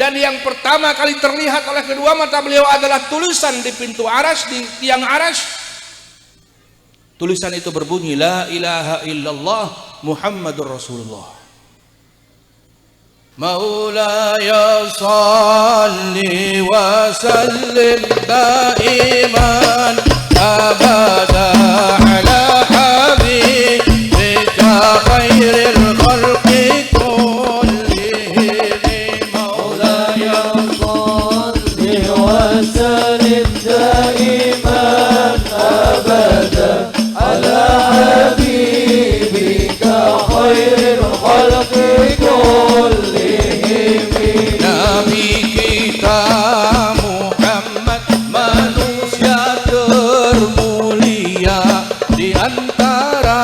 Dan yang pertama kali terlihat oleh kedua mata beliau adalah tulisan di pintu aras, di tiang aras. Tulisan itu berbunyi, La ilaha illallah Muhammadur Rasulullah. Maulaya salli wa sallim daiman abada ala habibika khairil khalqi kullihim. Maulaya salli wa sallim daiman abada ala habibika khairil khalqi kullihim. Nabi kita Muhammad manusia termulia di antara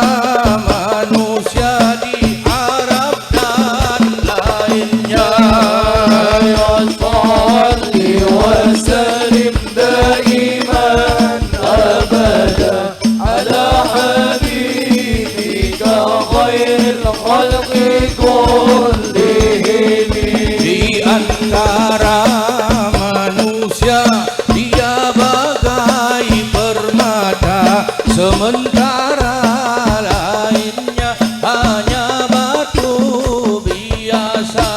manusia di Arab dan lainnya. Ya salli wa sallim daiman abada ala habibika khairil khalqi kullihim. Di antara manusia dia bagai permata, sementara lainnya hanya batu biasa.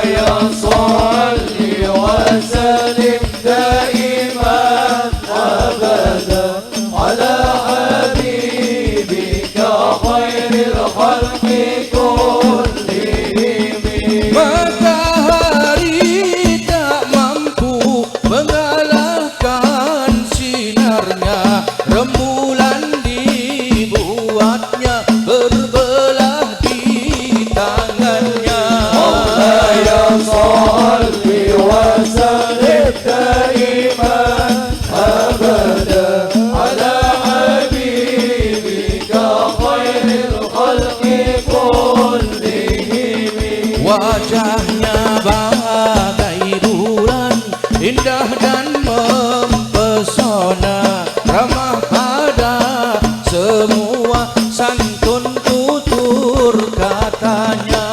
Ya salli wa sallim daiman abada ala habibika khairil khalqi kullihim. Matahari tak mampu mengalahkan sinarnya, rembulan dibuatnya berbelah di tangannya. Ya salli wa sallim daiman abada ala habibika khairil khalqi kullihim. Wajahnya bagai bulan, indah dan mempesona, ramah pada semua, santun tutur katanya.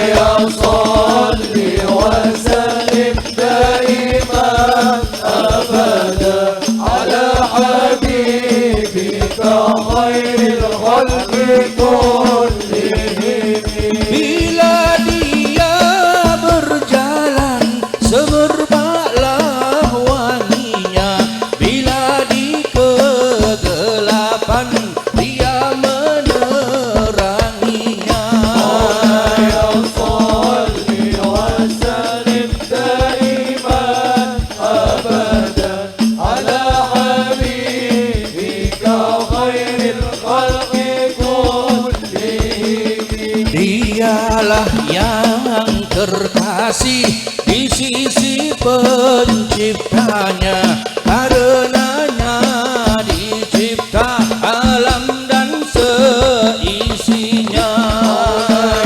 Ya salli wa sallim daiman abada ala habibika khairil khalqi kullihim. Bila dia berjalan semerbaklah wanginya, bila di kegelapan dia meneranginya. Ya salli wa sallim daiman abada ala habibika khairil khalqi kullihim. Dialah yang terkasih di sisi penciptanya, karenanya dicipta alam dan seisinya.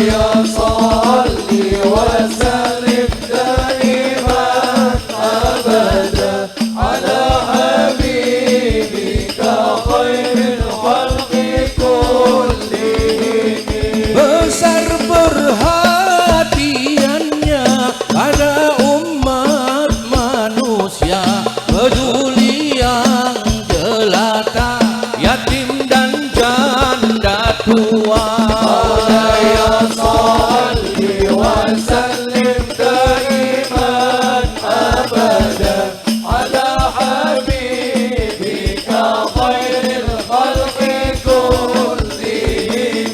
Ya salli wa sallim daiman abada ala habibika khairil khalqi kullihim. Besar perhatiannya pada umat manusia, peduli yang jelata, yatim dan janda tua. Ya salli wa sallim daiman abada ala habibika khairil khalqi kullihim.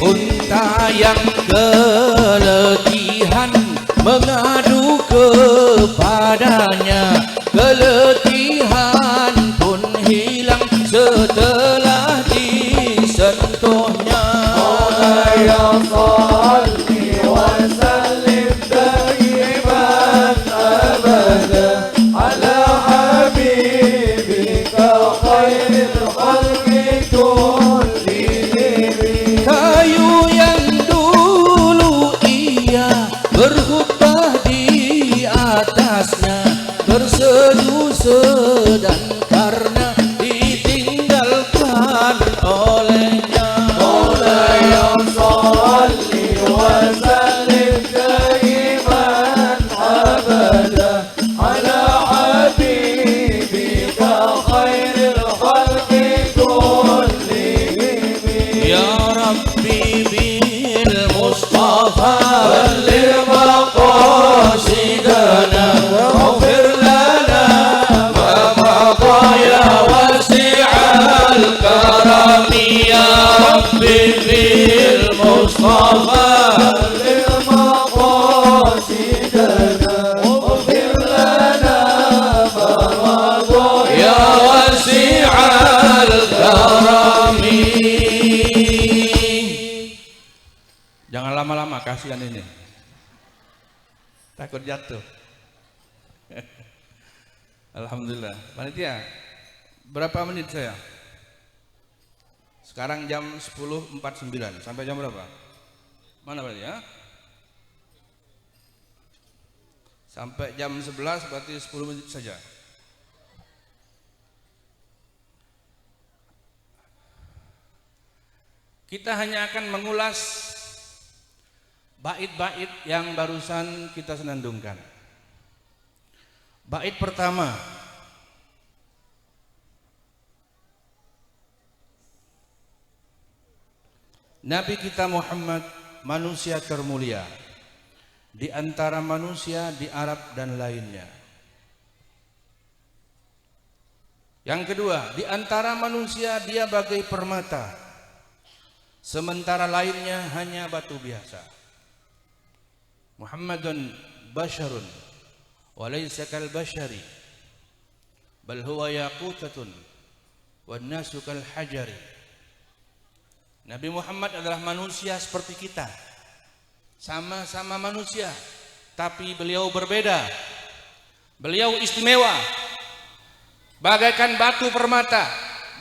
Unta yang keletihan mengadu kepadanya, keletihan pun hilang setelah disentuhnya. Ya salli wa sallim daiman abada ala habibika khairil khalqi kullihim. Kayu yang dulu ia berkhutbah di atasnya, terseduh sedan karena ditinggalkan olehnya. Ya salli wa sallim daiman kasihan ini. Takut jatuh. Alhamdulillah. Panitia, berapa menit saya? Sekarang jam 10.49. Sampai jam berapa? Mana panitia? Sampai jam 11 berarti 10 menit saja. Kita hanya akan mengulas bait-bait yang barusan kita senandungkan. Bait pertama, Nabi kita Muhammad manusia termulia di antara manusia di Arab dan lainnya. Yang kedua, di antara manusia dia bagai permata, sementara lainnya hanya batu biasa. Muhammadun basharun wa laysa kal bashari bal huwa yaqutatun wan nasu kal hajari. Nabi Muhammad adalah manusia seperti kita, sama-sama manusia, tapi beliau berbeda. Beliau istimewa, bagaikan batu permata.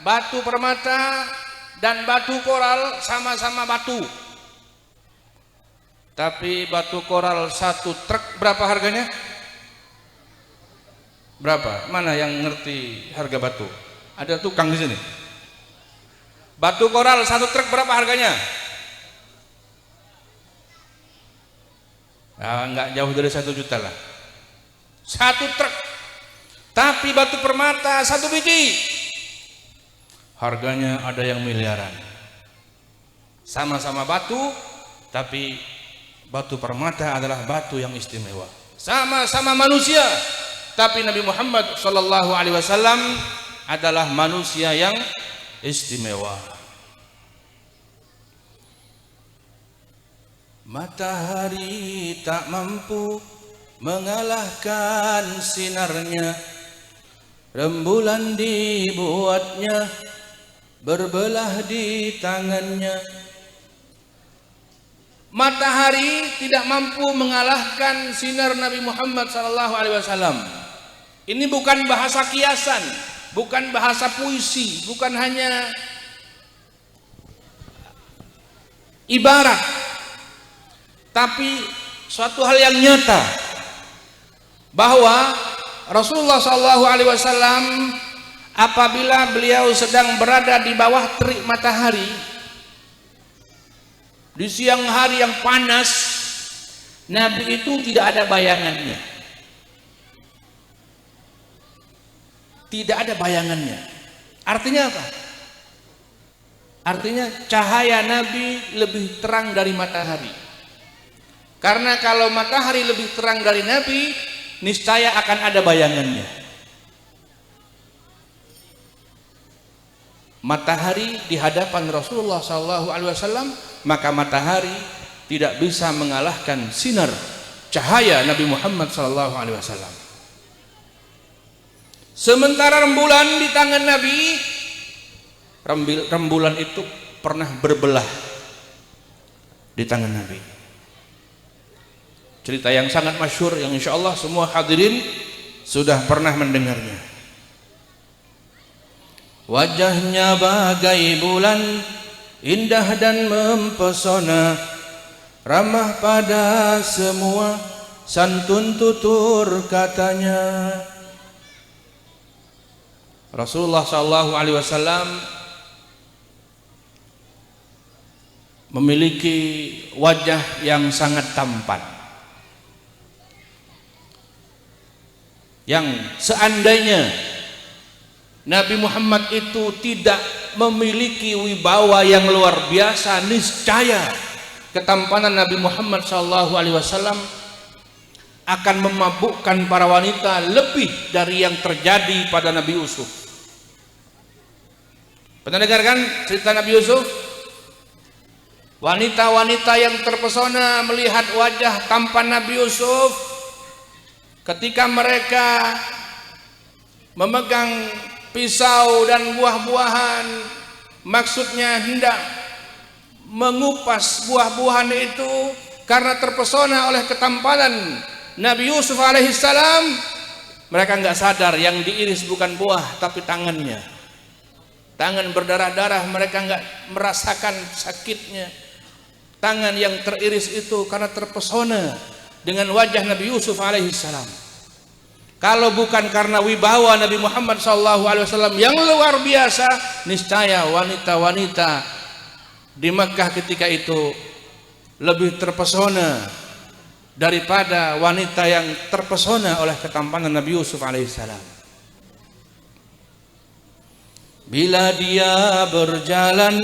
Batu permata dan batu koral sama-sama batu, tapi batu koral satu truk berapa harganya? Berapa? Mana yang ngerti harga batu? Ada tukang di sini. Batu koral satu truk berapa harganya? Nah, enggak jauh dari 1 juta lah. Satu truk. Tapi batu permata satu biji, harganya ada yang miliaran. Sama-sama batu, tapi batu permata adalah batu yang istimewa. Sama-sama manusia, tapi Nabi Muhammad SAW adalah manusia yang istimewa. Matahari tak mampu mengalahkan sinarnya, rembulan dibuatnya berbelah di tangannya. Matahari tidak mampu mengalahkan sinar Nabi Muhammad SAW. Ini bukan bahasa kiasan, bukan bahasa puisi, bukan hanya ibarat, tapi suatu hal yang nyata bahwa Rasulullah SAW apabila beliau sedang berada di bawah terik matahari di siang hari yang panas, Nabi itu tidak ada bayangannya. Tidak ada bayangannya. Artinya apa? Artinya cahaya Nabi lebih terang dari matahari. Karena kalau matahari lebih terang dari Nabi, niscaya akan ada bayangannya. Matahari di hadapan Rasulullah SAW, maka matahari tidak bisa mengalahkan sinar cahaya Nabi Muhammad SAW. Sementara rembulan di tangan Nabi, rembulan itu pernah berbelah di tangan Nabi. Cerita yang sangat masyhur yang insya Allah semua hadirin sudah pernah mendengarnya. Wajahnya bagai bulan, indah dan mempesona, ramah pada semua, santun tutur katanya. Rasulullah SAW memiliki wajah yang sangat tampan, yang seandainya Nabi Muhammad itu tidak memiliki wibawa yang luar biasa, niscaya ketampanan Nabi Muhammad SAW akan memabukkan para wanita lebih dari yang terjadi pada Nabi Yusuf. Pernah dengar kan cerita Nabi Yusuf? Wanita-wanita yang terpesona melihat wajah tampan Nabi Yusuf ketika mereka memegang pisau dan buah-buahan, maksudnya hendak mengupas buah-buahan itu karena terpesona oleh ketampanan Nabi Yusuf alaihissalam, mereka nggak sadar yang diiris bukan buah tapi tangannya. Tangan berdarah-darah, mereka nggak merasakan sakitnya. Tangan yang teriris itu karena terpesona dengan wajah Nabi Yusuf alaihissalam. Kalau bukan karena wibawa Nabi Muhammad SAW yang luar biasa, niscaya wanita-wanita di Makkah ketika itu lebih terpesona daripada wanita yang terpesona oleh ketampanan Nabi Yusuf alaihissalam. Bila dia berjalan,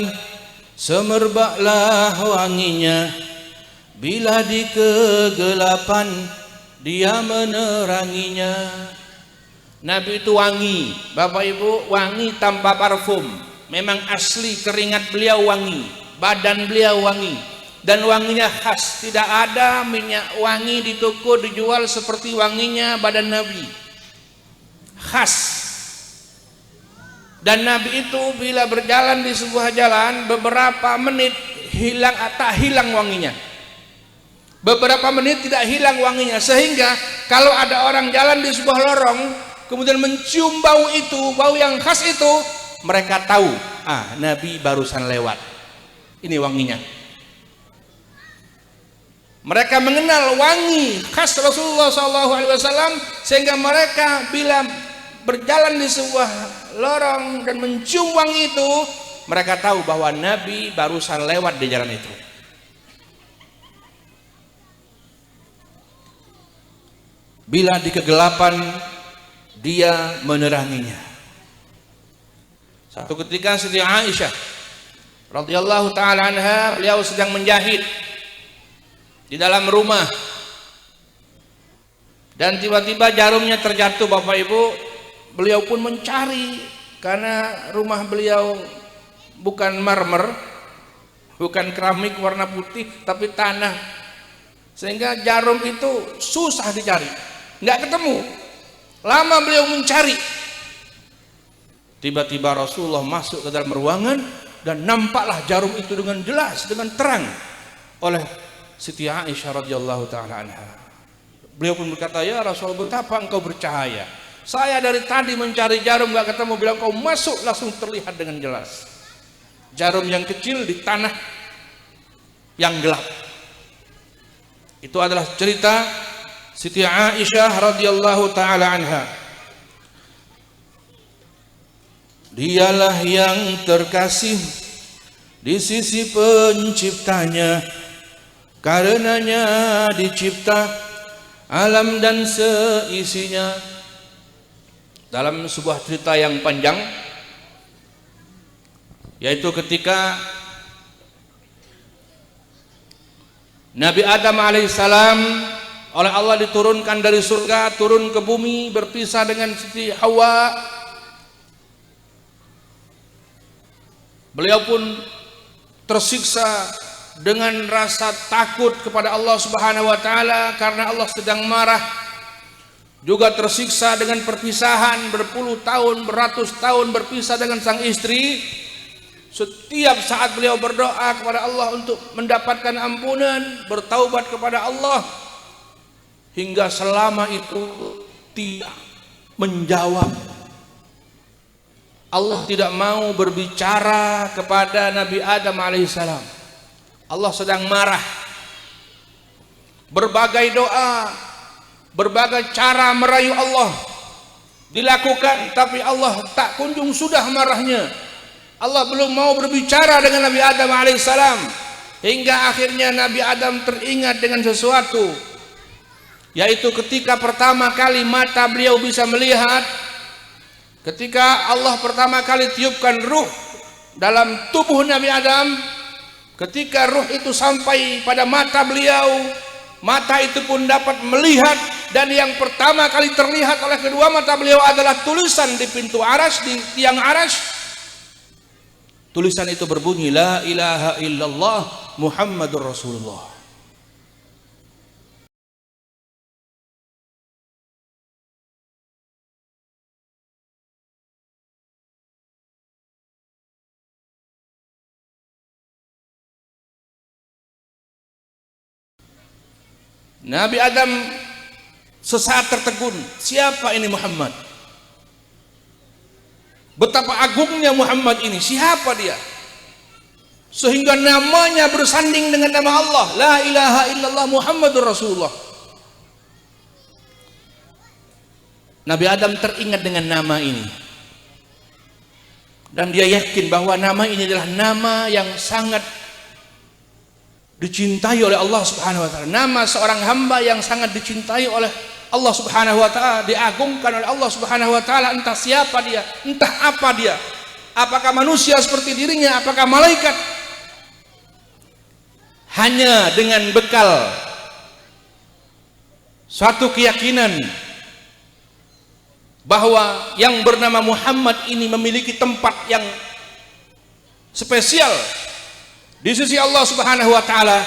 semerbaklah wanginya. Bila di kegelapan, dia meneranginya. Nabi itu wangi, Bapak Ibu, wangi tanpa parfum. Memang asli keringat beliau wangi, badan beliau wangi, dan wanginya khas. Tidak ada minyak wangi di toko dijual seperti wanginya badan Nabi, khas. Dan Nabi itu bila berjalan di sebuah jalan, beberapa menit tak hilang wanginya. Beberapa menit tidak hilang wanginya, sehingga kalau ada orang jalan di sebuah lorong kemudian mencium bau itu, bau yang khas itu, mereka tahu, Nabi barusan lewat, ini wanginya. Mereka mengenal wangi khas Rasulullah SAW, sehingga mereka bila berjalan di sebuah lorong dan mencium wangi itu, mereka tahu bahwa Nabi barusan lewat di jalan itu. Bila di kegelapan, dia meneranginya. Satu ketika Siti Aisyah radhiyallahu taala anha, beliau sedang menjahit di dalam rumah, dan tiba-tiba jarumnya terjatuh, Bapak Ibu. Beliau pun mencari, karena rumah beliau bukan marmer, bukan keramik warna putih, tapi tanah, sehingga jarum itu susah dicari, nggak ketemu. Lama beliau mencari. Tiba-tiba Rasulullah masuk ke dalam ruangan, dan nampaklah jarum itu dengan jelas, dengan terang oleh Siti Aisyah radhiyallahu taala anha. Beliau pun berkata, "Ya Rasulullah, betapa engkau bercahaya. Saya dari tadi mencari jarum gak ketemu." Bilang, "Kau masuk langsung terlihat dengan jelas." Jarum yang kecil di tanah yang gelap. Itu adalah cerita Siti Aisyah radhiyallahu taala anha. Dialah yang terkasih di sisi penciptanya, karenanya dicipta alam dan seisinya. Dalam sebuah cerita yang panjang, yaitu ketika Nabi Adam alaihissalam oleh Allah diturunkan dari surga, turun ke bumi, berpisah dengan Siti Hawa. Beliau pun tersiksa dengan rasa takut kepada Allah Subhanahu wa taala karena Allah sedang marah. Juga tersiksa dengan perpisahan, berpuluh tahun, beratus tahun berpisah dengan sang istri. Setiap saat beliau berdoa kepada Allah untuk mendapatkan ampunan, bertaubat kepada Allah, hingga selama itu tidak menjawab. Allah tidak mau berbicara kepada Nabi Adam alaihissalam. Allah sedang marah. Berbagai doa, berbagai cara merayu Allah dilakukan, tapi Allah tak kunjung sudah marahnya. Allah belum mau berbicara dengan Nabi Adam alaihissalam, hingga akhirnya Nabi Adam teringat dengan sesuatu, yaitu ketika pertama kali mata beliau bisa melihat, ketika Allah pertama kali tiupkan ruh dalam tubuh Nabi Adam. Ketika ruh itu sampai pada mata beliau, mata itu pun dapat melihat, dan yang pertama kali terlihat oleh kedua mata beliau adalah tulisan di pintu arasy, di tiang arasy. Tulisan itu berbunyi, "La ilaha illallah Muhammadur Rasulullah." Nabi Adam sesaat tertegun, siapa ini Muhammad? Betapa agungnya Muhammad ini, siapa dia? Sehingga namanya bersanding dengan nama Allah, la ilaha illallah Muhammadur Rasulullah. Nabi Adam teringat dengan nama ini, dan dia yakin bahwa nama ini adalah nama yang sangat dicintai oleh Allah Subhanahu wa taala. Nama seorang hamba yang sangat dicintai oleh Allah Subhanahu wa taala, diagungkan oleh Allah Subhanahu wa taala. Entah siapa dia, entah apa dia. Apakah manusia seperti dirinya, apakah malaikat? Hanya dengan bekal suatu keyakinan bahwa yang bernama Muhammad ini memiliki tempat yang spesial di sisi Allah Subhanahu wa taala,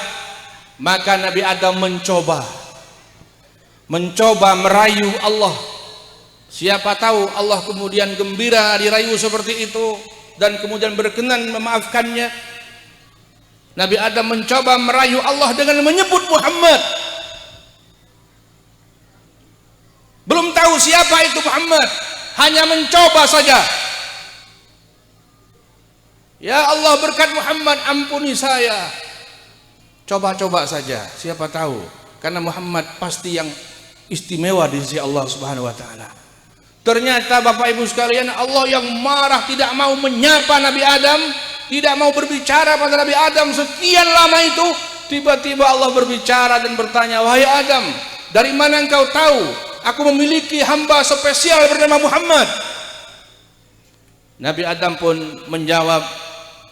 maka Nabi Adam mencoba merayu Allah. Siapa tahu Allah kemudian gembira dirayu seperti itu dan kemudian berkenan memaafkannya. Nabi Adam mencoba merayu Allah dengan menyebut Muhammad. Belum tahu siapa itu Muhammad, hanya mencoba saja. Ya Allah, berkat Muhammad ampuni saya. Coba-coba saja, siapa tahu, karena Muhammad pasti yang istimewa di sisi Allah Subhanahu wa taala. Ternyata Bapak Ibu sekalian, Allah yang marah tidak mau menyapa Nabi Adam, tidak mau berbicara pada Nabi Adam sekian lama itu. Tiba-tiba Allah berbicara dan bertanya, wahai Adam, dari mana engkau tahu aku memiliki hamba spesial bernama Muhammad? Nabi Adam pun menjawab,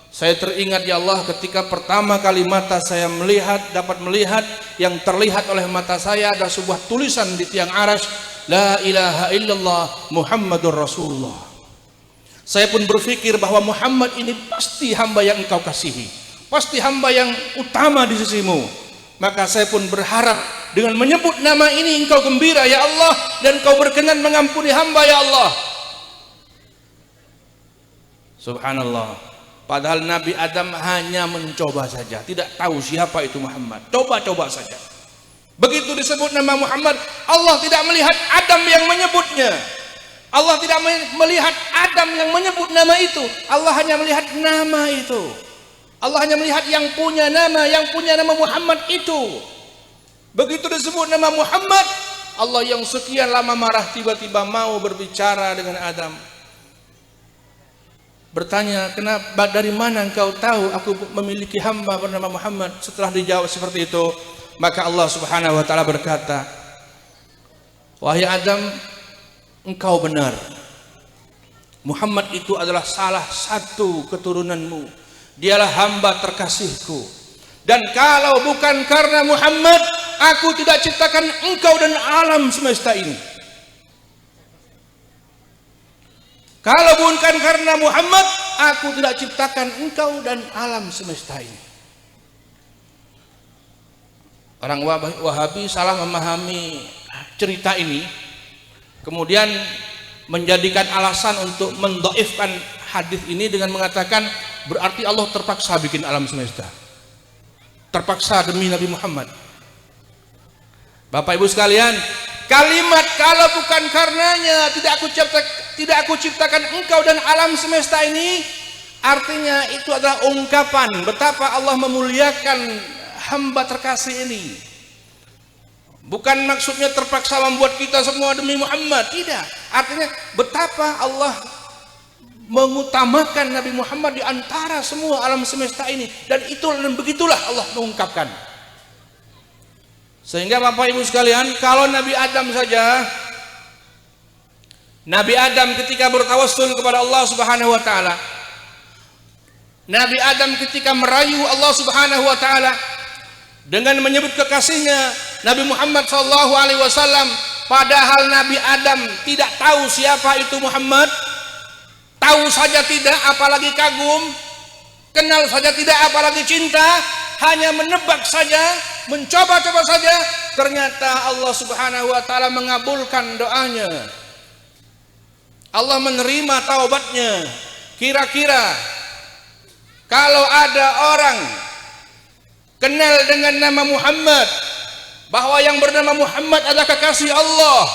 saya teringat ya Allah ketika pertama kali mata saya dapat melihat, yang terlihat oleh mata saya ada sebuah tulisan di tiang aras, la ilaha illallah Muhammadur Rasulullah. Saya pun berpikir bahwa Muhammad ini pasti hamba yang engkau kasihi, pasti hamba yang utama di sisimu. Maka saya pun berharap dengan menyebut nama ini engkau gembira ya Allah, dan engkau berkenan mengampuni hamba ya Allah. Subhanallah, padahal Nabi Adam hanya mencoba saja, tidak tahu siapa itu Muhammad. Coba-coba saja. Begitu disebut nama Muhammad, Allah tidak melihat Adam yang menyebutnya, Allah tidak melihat Adam yang menyebut nama itu. Allah hanya melihat nama itu. Allah hanya melihat yang punya nama Muhammad itu. Begitu disebut nama Muhammad, Allah yang sekian lama marah tiba-tiba mau berbicara dengan Adam. Bertanya, kenapa, dari mana engkau tahu aku memiliki hamba bernama Muhammad? Setelah dijawab seperti itu, maka Allah Subhanahu wa taala berkata, wahai Adam, engkau benar. Muhammad itu adalah salah satu keturunanmu. Dialah hamba terkasihku. Dan kalau bukan karena Muhammad, aku tidak ciptakan engkau dan alam semesta ini. Kalau bukan karena Muhammad, aku tidak ciptakan engkau dan alam semesta ini. Orang Wahabi salah memahami cerita ini, kemudian menjadikan alasan untuk mendhaifkan hadis ini dengan mengatakan berarti Allah terpaksa bikin alam semesta, terpaksa demi Nabi Muhammad. Bapak Ibu sekalian, kalimat kalau bukan karenanya tidak aku ciptakan engkau dan alam semesta ini, artinya itu adalah ungkapan betapa Allah memuliakan hamba terkasih ini. Bukan maksudnya terpaksa membuat kita semua demi Muhammad, tidak. Artinya betapa Allah mengutamakan Nabi Muhammad di antara semua alam semesta ini, dan begitulah Allah mengungkapkan. Sehingga Bapak Ibu sekalian, kalau Nabi Adam saja, Nabi Adam ketika bertawassul kepada Allah Subhanahu wa taala, Nabi Adam ketika merayu Allah Subhanahu wa taala dengan menyebut kekasihnya Nabi Muhammad SAW, padahal Nabi Adam tidak tahu siapa itu Muhammad, tahu saja tidak, apalagi kagum, kenal saja tidak, apalagi cinta, hanya menebak saja, mencoba-coba saja. Ternyata Allah Subhanahu wa taala mengabulkan doanya, Allah menerima taubatnya. Kira-kira kalau ada orang kenal dengan nama Muhammad, bahwa yang bernama Muhammad adalah kekasih Allah.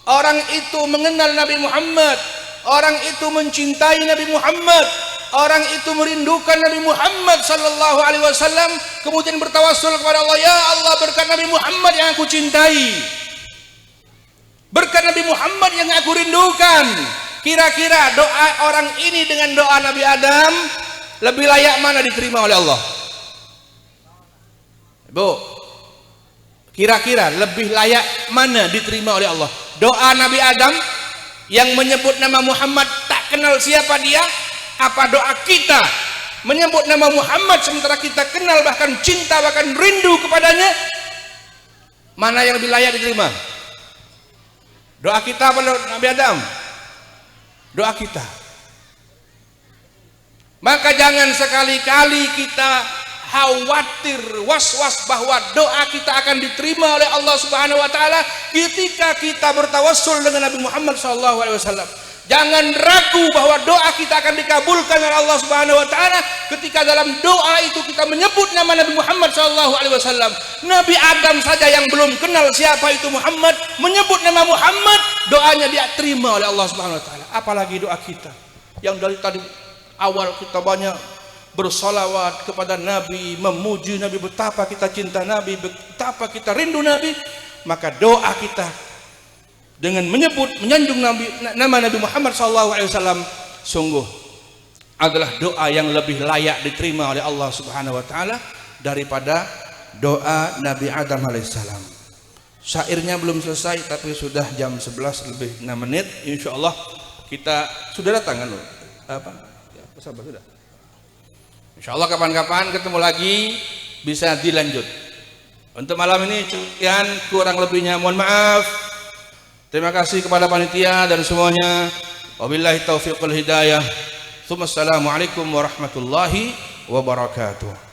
Orang itu mengenal Nabi Muhammad, orang itu mencintai Nabi Muhammad, orang itu merindukan Nabi Muhammad sallallahu alaihi wasallam, kemudian bertawassul kepada Allah, ya Allah, berkat Nabi Muhammad yang aku cintai, berkat Nabi Muhammad yang aku rindukan, kira-kira doa orang ini dengan doa Nabi Adam lebih layak mana diterima oleh Allah? Bu, kira-kira lebih layak mana diterima oleh Allah? Doa Nabi Adam yang menyebut nama Muhammad tak kenal siapa dia, apa doa kita menyebut nama Muhammad sementara kita kenal, bahkan cinta, bahkan rindu kepadanya? Mana yang lebih layak diterima? Doa kita apa Nabi Adam? Doa kita. Maka jangan sekali-kali kita khawatir, was-was bahwa doa kita akan diterima oleh Allah Subhanahu wa taala ketika kita bertawassul dengan Nabi Muhammad sallallahu alaihi wasallam. Jangan ragu bahwa doa kita akan dikabulkan oleh Allah Subhanahu wa taala ketika dalam doa itu kita menyebut nama Nabi Muhammad sallallahu alaihi wasallam. Nabi Adam saja yang belum kenal siapa itu Muhammad menyebut nama Muhammad, doanya dia terima oleh Allah Subhanahu wa taala. Apalagi doa kita yang dari tadi awal kita banyak bersolawat kepada Nabi, memuji Nabi, betapa kita cinta Nabi, betapa kita rindu Nabi. Maka doa kita dengan menyebut, menyanjung Nabi, nama Nabi Muhammad SAW sungguh adalah doa yang lebih layak diterima oleh Allah Subhanahu Wa Taala daripada doa Nabi Adam alaihissalam. Syairnya belum selesai tapi sudah jam 11 lebih 6 menit. Insya Allah kita sudah datang kan? Apa? Ya, sabar sudah. Insya Allah kapan-kapan ketemu lagi bisa dilanjut. Untuk malam ini sekian, kurang lebihnya mohon maaf. Terima kasih kepada panitia dan semuanya. Wabillahi taufiq wal hidayah. Assalamualaikum warahmatullahi wabarakatuh.